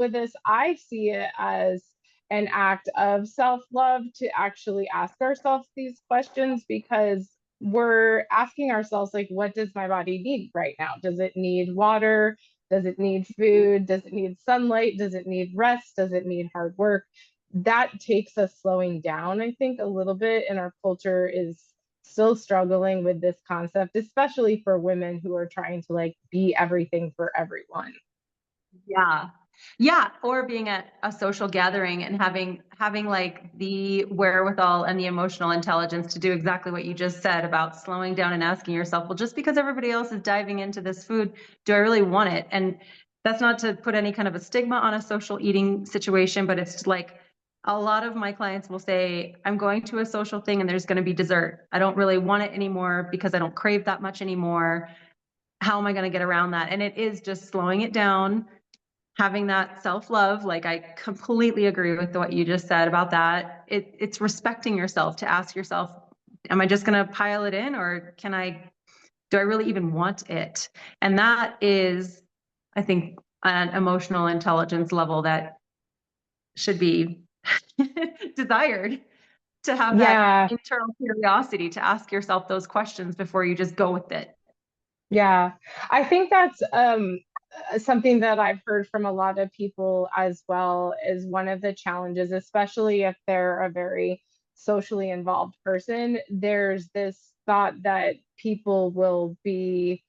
with this, I see it as an act of self-love to actually ask ourselves these questions, because we're asking ourselves, like, what does my body need right now? Does it need water? Does it need food? Does it need sunlight? Does it need rest? Does it need hard work? That takes us slowing down, I think, a little bit. And our culture is still struggling with this concept, especially for women who are trying to like be everything for everyone. Yeah. Yeah, or being at a social gathering and having like the wherewithal and the emotional intelligence to do exactly what you just said about slowing down and asking yourself, well, just because everybody else is diving into this food, do I really want it? And that's not to put any kind of a stigma on a social eating situation, but it's like a lot of my clients will say, I'm going to a social thing and there's going to be dessert. I don't really want it anymore because I don't crave that much anymore. How am I going to get around that? And it is just slowing it down, having that self-love. Like, I completely agree with what you just said about that. It's respecting yourself to ask yourself, am I just going to pile it in, or do I really even want it? And that is, I think, an emotional intelligence level that should be desired, to have that Yeah, internal curiosity to ask yourself those questions before you just go with it. yeah. I think that's something that I've heard from a lot of people as well, is one of the challenges, especially if they're a very socially involved person. There's this thought that people will be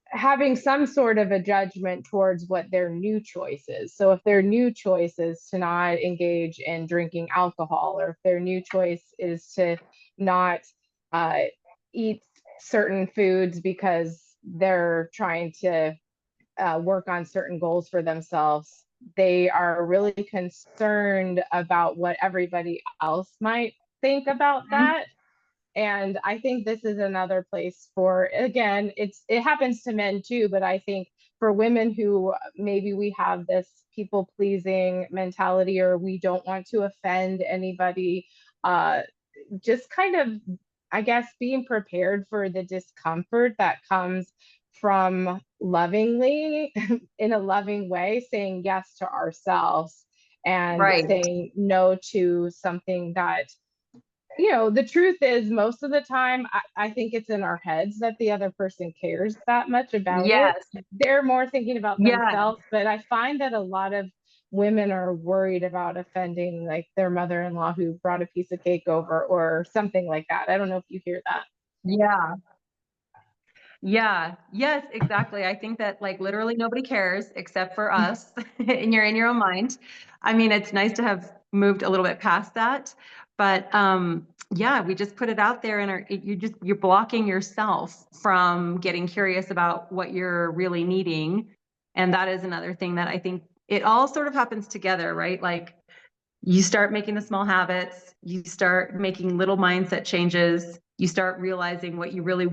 having some sort of a judgment towards what their new choice is. So if their new choice is to not engage in drinking alcohol, or if their new choice is to not uh, eat certain foods because they're trying to work on certain goals for themselves, they are really concerned about what everybody else might think about that. And I think this is another place for, again, it happens to men too, but I think for women who maybe we have this people pleasing mentality, or we don't want to offend anybody, uh, just kind of, I guess, being prepared for the discomfort that comes from lovingly, in a loving way, saying yes to ourselves and Right. saying no to something that, the truth is, most of the time, I think it's in our heads that the other person cares that much about it. Yes. They're more thinking about Yeah. themselves, but I find that a lot of women are worried about offending, like, their mother-in-law who brought a piece of cake over or something like that. I don't know if you hear that. Yeah. Yeah. Yes, exactly. I think that like literally nobody cares except for us, and you're in your own mind. I mean, it's nice to have moved a little bit past that, but yeah, we just put it out there, and you're blocking yourself from getting curious about what you're really needing. And that is another thing that I think it all sort of happens together, right? Like, you start making the small habits, you start making little mindset changes, you start realizing what you really want